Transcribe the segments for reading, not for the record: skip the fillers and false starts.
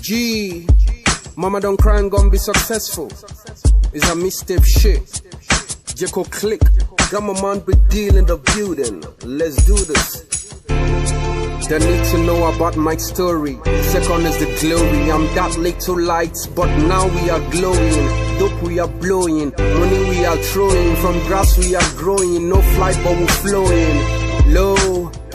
G, mama don't cry and gon' be successful. It's a mistake shit. Jeko click, got my man big deal in the building. Let's do this. They need to know about my story. Second is the glory. I'm that little light, but now we are glowing. Dope we are blowing, money we are throwing. From grass we are growing, no flight but we're flowing. Low,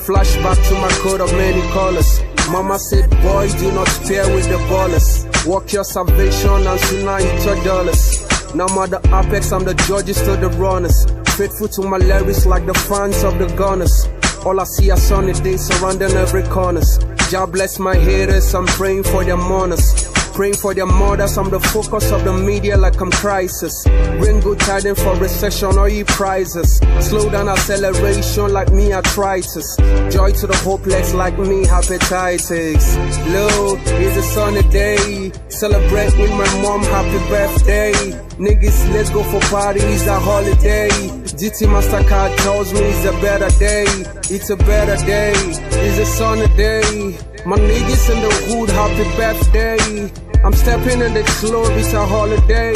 flashback to my coat of many colors. Mama said, boy, do not spare with the ballers. Work your salvation and soon I hit your dollars. Now I'm at the apex, I'm the judges to the runners. Faithful to my lyrics like the fans of the gunners. All I see are sunny days surrounding every corners. God bless my haters, I'm praying for their mourners. Praying for their mothers, I'm the focus of the media like I'm crisis. Bring good tidings for recession or e-prizes. Slow down acceleration like me arthritis. Joy to the hopeless like me hepatitis. Low, it's a sunny day. Celebrate with my mom, happy birthday. Niggas, let's go for party, it's a holiday. GT MasterCard tells me it's a better day. It's a better day, it's a sunny day. My niggas in the hood, happy birthday. I'm stepping in the club, it's a holiday.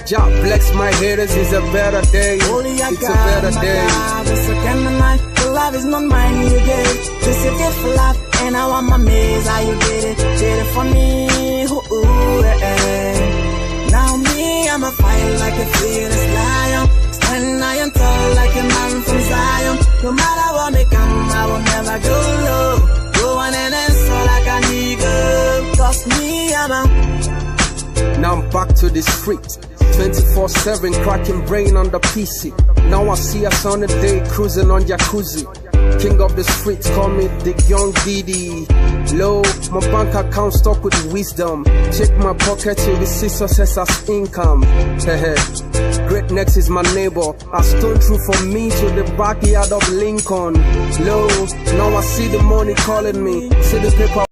Job bless my haters, it's a better day. It's a better day. It's a Kenania, the love is not mine, you get it. This is it for life, and I want my maze, how you get it. Get it for me, ooh, Now me, I'm a fire like a fearless lion. Standing iron tall like a man from Zion. No matter what may come, I will never go low. Go on and answer like a nigga. Cause me, I'm a... Now I'm back to the street, 24/7 cracking brain on the PC. Now I see us on a day cruising on jacuzzi. King of the streets, call me the young Didi. Low, my bank account stuck with wisdom. Check my pocket till the see success as income. Great next is my neighbor. I stone through from me to the backyard of Lincoln. Low, now I see the money calling me. See the paper.